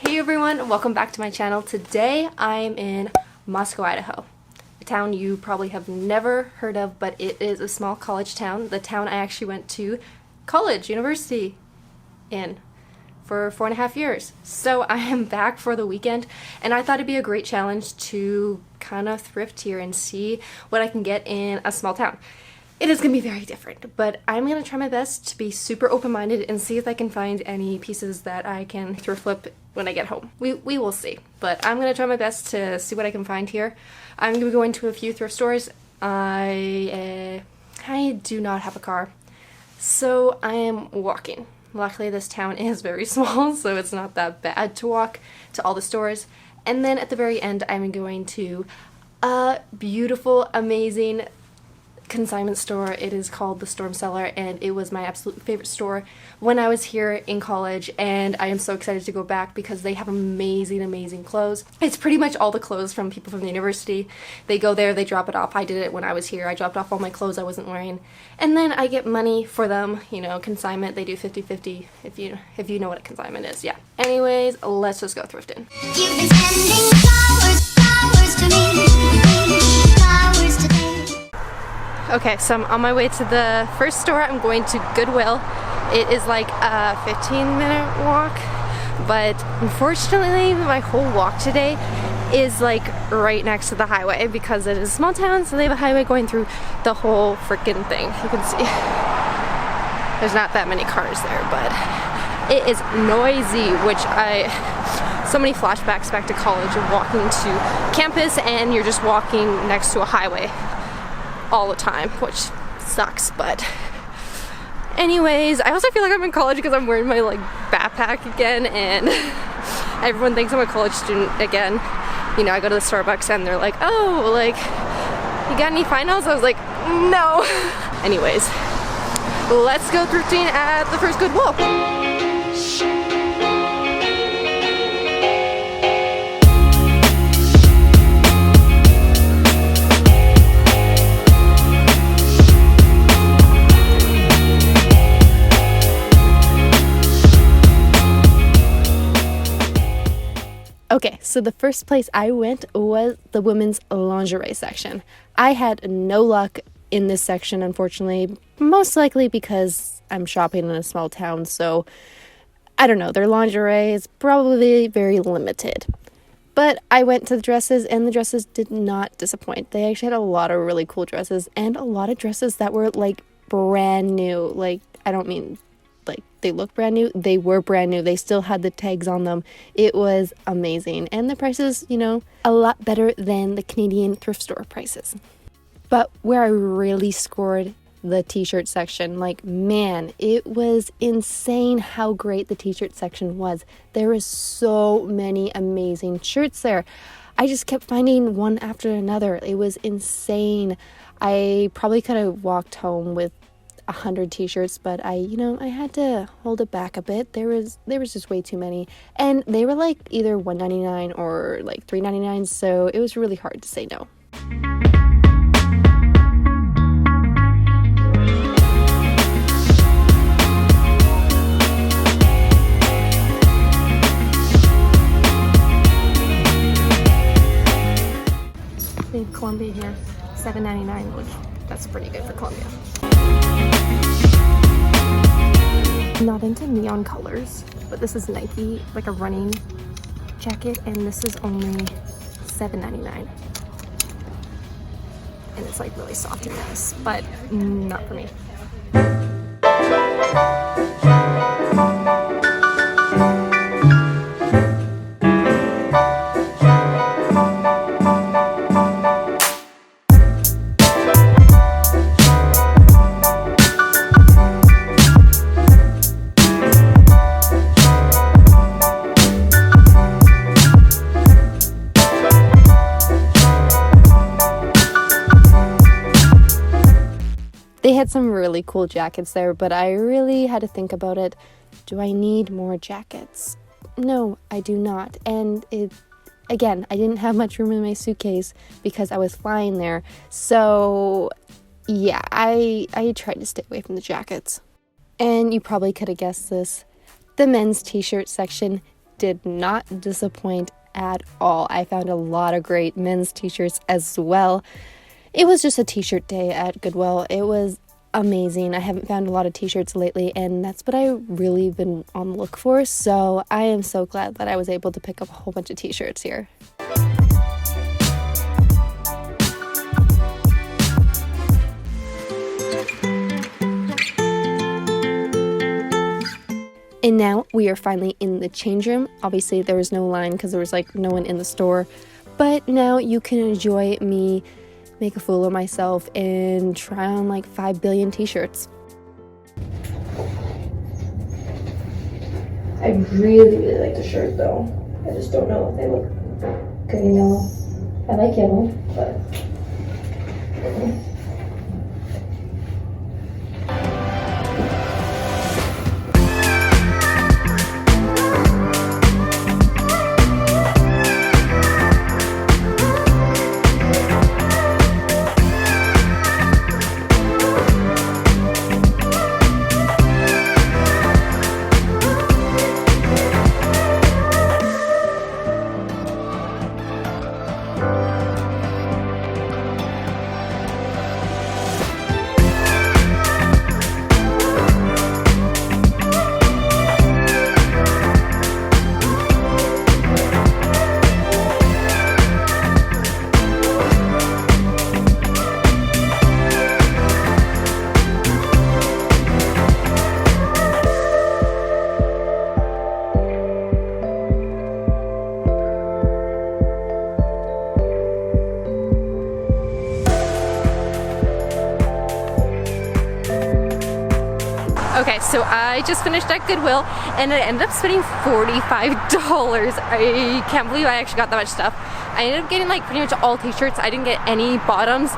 Hey everyone, welcome back to my channel. Today I'm in Moscow, Idaho. A town you probably have never heard of, but it is a small college town. The town I actually went to university in for 4.5 years. So I am back for the weekend and I thought it'd be a great challenge to kind of thrift here and see what I can get in a small town. It is going to be very different, but I'm going to try my best to be super open-minded and see if I can find any pieces that I can thrift flip when I get home. We will see, but I'm going to try my best to see what I can find here. I'm going to be going to a few thrift stores. I do not have a car, so I am walking. Luckily, this town is very small, so it's not that bad to walk to all the stores. And then at the very end, I'm going to a beautiful, amazing consignment store. It is called the Storm Cellar, and it was my absolute favorite store when I was here in college, and I am so excited to go back because they have amazing clothes. It's pretty much all the clothes from people from the university. They go there, they drop it off. I did it when I was here. I dropped off all my clothes I wasn't wearing, and then I get money for them. You know, consignment, they do 50-50 if you know what a consignment is. Yeah. Anyways, let's just go thrifting. You've been sending flowers to me, flowers to me. Okay, so I'm on my way to the first store. I'm going to Goodwill. It is like a 15-minute walk, but unfortunately my whole walk today is like right next to the highway because it is a small town, so they have a highway going through the whole freaking thing. You can see there's not that many cars there, but it is noisy, which so many flashbacks back to college of walking to campus and you're just walking next to a highway all the time, which sucks. But anyways, I also feel like I'm in college because I'm wearing my like backpack again, and everyone thinks I'm a college student again. You know, I go to the Starbucks and they're like, oh, like, you got any finals? I was like, no. Anyways, let's go thrifting at the first Goodwill. Okay, so the first place I went was the women's lingerie section. I had no luck in this section, unfortunately, most likely because I'm shopping in a small town, so I don't know, their lingerie is probably very limited. But I went to the dresses, and the dresses did not disappoint. They actually had a lot of really cool dresses, and a lot of dresses that were like brand new. Like, I don't mean like they look brand new, they were brand new. They still had the tags on them. It was amazing, and the prices, you know, a lot better than the Canadian thrift store prices. But where I really scored the t-shirt section, like, man, it was insane how great the t-shirt section was. There was so many amazing shirts there. I just kept finding one after another. It was insane. I probably could have walked home with 100 t-shirts, but I had to hold it back a bit. There was just way too many, and they were like either $1.99 or like $3.99, so it was really hard to say no. They have Columbia here, $7.99, which that's pretty good for Columbia. Not into neon colors, but this is Nike, like a running jacket, and this is only $7.99. And it's like really soft and nice, but not for me. They had some really cool jackets there, but I really had to think about it. Do I need more jackets? No, I do not. And again, I didn't have much room in my suitcase because I was flying there. So yeah, I tried to stay away from the jackets. And you probably could have guessed this. The men's t-shirt section did not disappoint at all. I found a lot of great men's t-shirts as well. It was just a t-shirt day at Goodwill. It was amazing. I haven't found a lot of t-shirts lately, and that's what I really been on the look for. So I am so glad that I was able to pick up a whole bunch of t-shirts here. And now we are finally in the change room. Obviously there was no line because there was like no one in the store, but now you can enjoy me make a fool of myself and try on like 5 billion t-shirts. I really like the shirt though. I just don't know if they look good, you know. I like yellow, but okay, so I just finished at Goodwill and I ended up spending $45. I can't believe I actually got that much stuff. I ended up getting like pretty much all t-shirts. I didn't get any bottoms.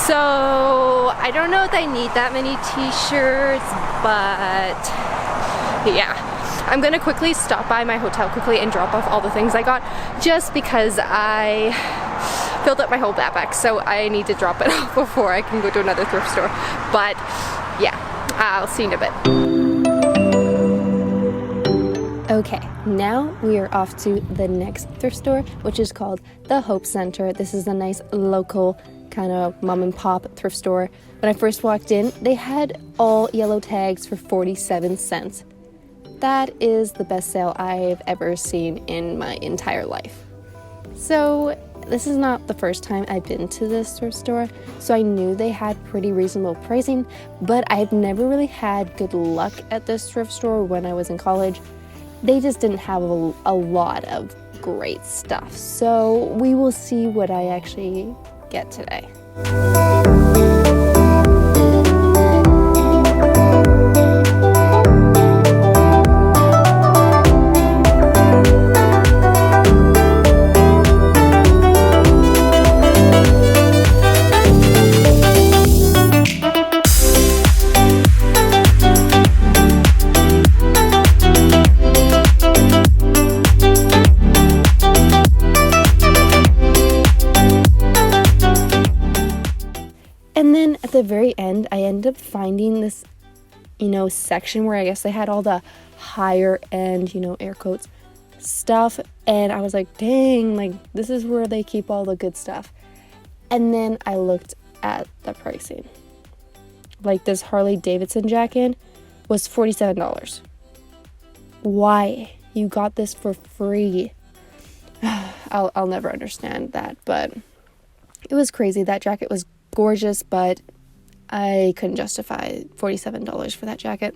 So I don't know if I need that many t-shirts, but yeah. I'm gonna quickly stop by my hotel quickly and drop off all the things I got just because I filled up my whole backpack. So I need to drop it off before I can go to another thrift store. But yeah. I'll see you in a bit. Okay, now we are off to the next thrift store, which is called the Hope Center. This is a nice local kind of mom and pop thrift store. When I first walked in, they had all yellow tags for 47 cents. That is the best sale I've ever seen in my entire life. So this is not the first time I've been to this thrift store, so I knew they had pretty reasonable pricing, but I've never really had good luck at this thrift store when I was in college. They just didn't have a lot of great stuff, so we will see what I actually get today. At the very end, I ended up finding this, section where I guess they had all the higher end, air quotes stuff. And I was like, dang, like this is where they keep all the good stuff. And then I looked at the pricing. Like this Harley Davidson jacket was $47. Why? You got this for free. I'll never understand that, but it was crazy. That jacket was gorgeous, but I couldn't justify $47 for that jacket.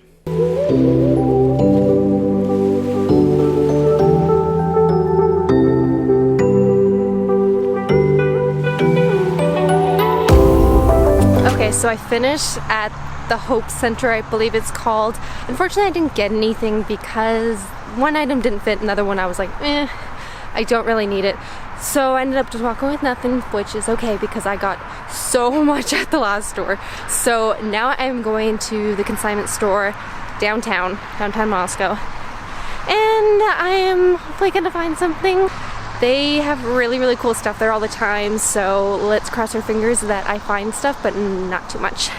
Okay, so I finished at the Hope Center, I believe it's called. Unfortunately, I didn't get anything because one item didn't fit, another one I was like, I don't really need it. So I ended up just walking with nothing, which is okay because I got so much at the last store. So now I'm going to the Consignment store downtown Moscow. And I am hopefully gonna find something. They have really, really cool stuff there all the time. So let's cross our fingers that I find stuff, but not too much.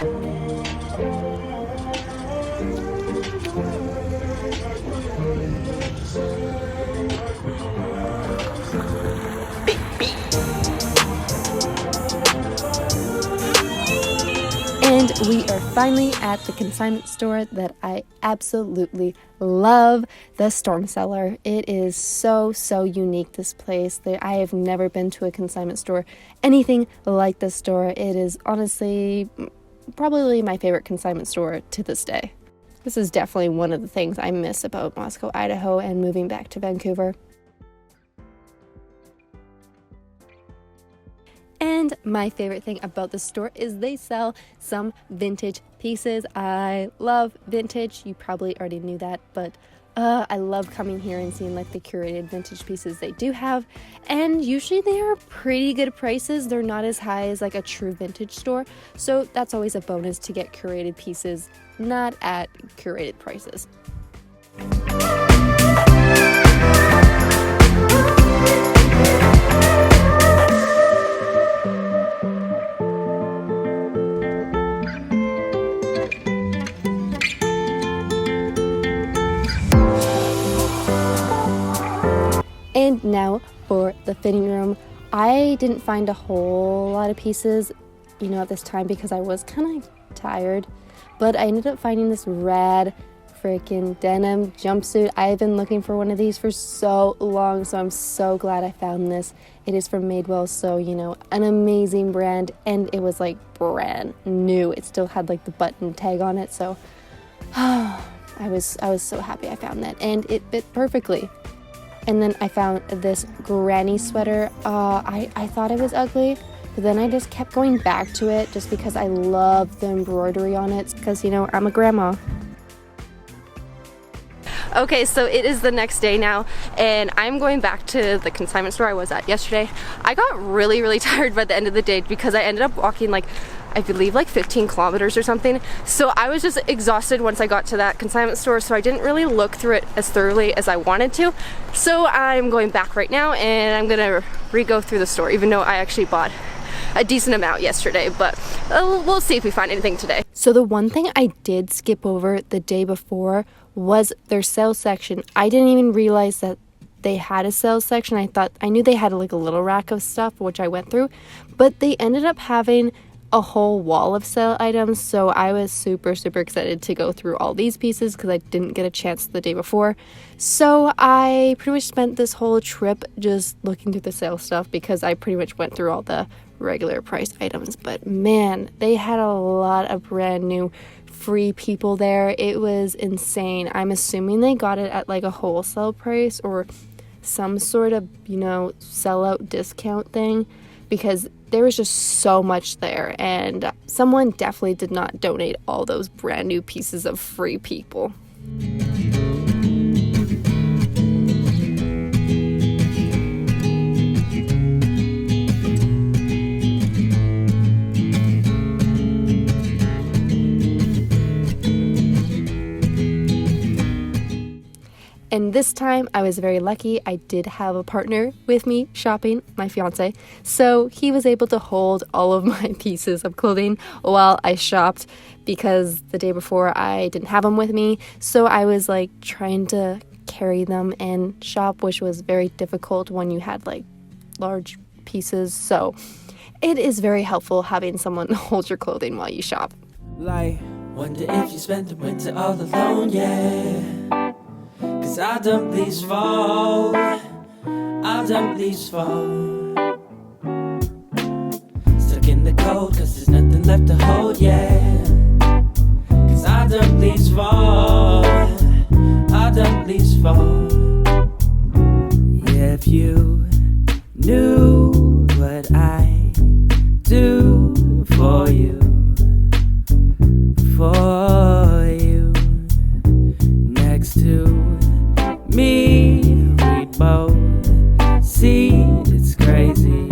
And we are finally at the consignment store that I absolutely love, the Storm Cellar. It is so unique, this place. I have never been to a consignment store anything like this store. It is honestly probably my favorite consignment store to this day. This is definitely one of the things I miss about Moscow, Idaho, and moving back to Vancouver. And my favorite thing about the store is they sell some vintage pieces. I love vintage. You probably already knew that, but I love coming here and seeing like the curated vintage pieces they do have. And usually they are pretty good prices. They're not as high as like a true vintage store. So that's always a bonus to get curated pieces, not at curated prices. And now for the fitting room. I didn't find a whole lot of pieces, at this time because I was kind of tired. But I ended up finding this rad freaking denim jumpsuit. I've been looking for one of these for so long, so I'm so glad I found this. It is from Madewell, so, an amazing brand. And it was like brand new. It still had like the button tag on it, so I was so happy I found that. And it fit perfectly. And then I found this granny sweater. I thought it was ugly, but then I just kept going back to it just because I love the embroidery on it because, I'm a grandma. Okay, so it is the next day now, and I'm going back to the consignment store I was at yesterday. I got really tired by the end of the day because I ended up walking I believe 15 kilometers or something. So I was just exhausted once I got to that consignment store, so I didn't really look through it as thoroughly as I wanted to. So I'm going back right now and I'm gonna re-go through the store, even though I actually bought a decent amount yesterday, but we'll see if we find anything today. So the one thing I did skip over the day before was their sales section. I didn't even realize that they had a sales section. I knew they had a little rack of stuff, which I went through, but they ended up having a whole wall of sale items, so I was super excited to go through all these pieces because I didn't get a chance the day before. So I pretty much spent this whole trip just looking through the sale stuff because I pretty much went through all the regular price items. But man, they had a lot of brand new free people there. It was insane. I'm assuming they got it at a wholesale price or some sort of, sellout discount thing, because there was just so much there, and someone definitely did not donate all those brand new pieces of free people. And this time I was very lucky. I did have a partner with me shopping, my fiance, so he was able to hold all of my pieces of clothing while I shopped, because the day before I didn't have them with me, so I was trying to carry them and shop, which was very difficult when you had large pieces. So it is very helpful having someone hold your clothing while you shop. Wonder if you spent the winter all alone, yeah. 'Cause I dump these fall, stuck in the cold 'cause there's nothing left to hold, yeah. 'Cause I dump these fall, yeah. If you knew what I do for you, next to me, we both see it's crazy.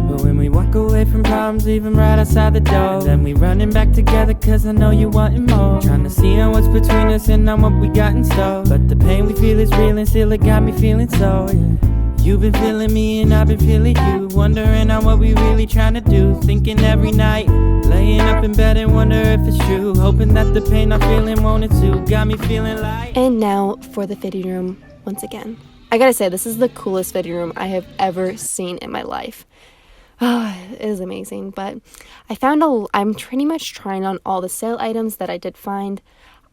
But when we walk away from problems, leave them right outside the door, and then we running back together 'cause I know you wanting more. Trying to see on what's between us and on what we got in store. But the pain we feel is real and still it got me feeling so, yeah. You've been feeling me and I've been feeling you, wondering on what we really trying to do. Thinking every night, laying up in bed and wonder if it's true. Hoping that the pain I'm feeling won't it too. Got me feeling like. And now for the fitting room once again. I gotta say, this is the coolest fitting room I have ever seen in my life. It is amazing. But I found I'm pretty much trying on all the sale items that I did find.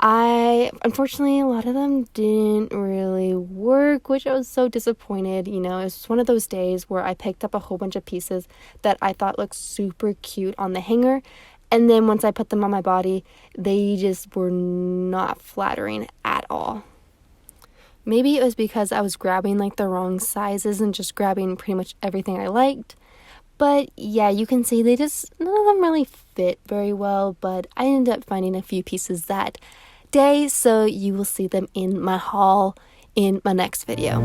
Unfortunately, a lot of them didn't really work, which I was so disappointed. You know, it was one of those days where I picked up a whole bunch of pieces that I thought looked super cute on the hanger. And then once I put them on my body, they just were not flattering at all. Maybe it was because I was grabbing like the wrong sizes and just grabbing pretty much everything I liked. But yeah, you can see none of them really fit very well, but I ended up finding a few pieces that day, so you will see them in my haul in my next video.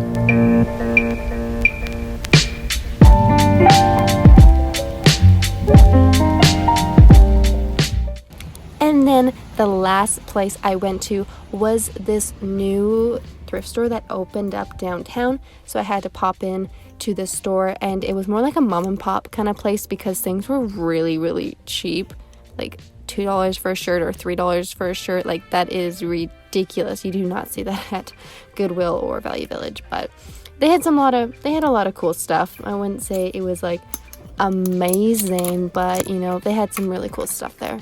And then the last place I went to was this new thrift store that opened up downtown, so I had to pop in to the store, and it was more like a mom and pop kind of place because things were really, really cheap, like $2 for a shirt or $3 for a shirt. Like, that is ridiculous. You do not see that at Goodwill or Value Village. But they had a lot of cool stuff. I wouldn't say it was like amazing, but you know, they had some really cool stuff there.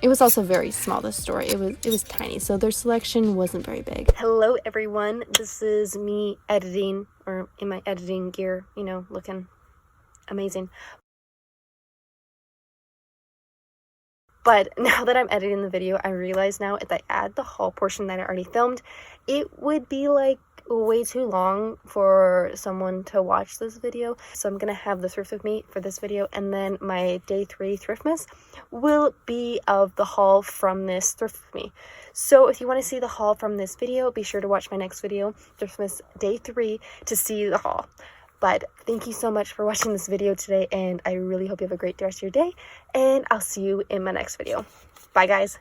It was also very small, this store. It was tiny, so their selection wasn't very big. Hello everyone, this is me editing, or in my editing gear, you know, looking amazing. But now that I'm editing the video, I realize now if I add the haul portion that I already filmed, it would be like way too long for someone to watch this video. So I'm gonna have the thrift with me for this video, and then my day 3 Thriftmas will be of the haul from this thrift with me. So if you want to see the haul from this video, be sure to watch my next video, Thriftmas day 3, to see the haul. But thank you so much for watching this video today, and I really hope you have a great rest of your day, and I'll see you in my next video. Bye guys.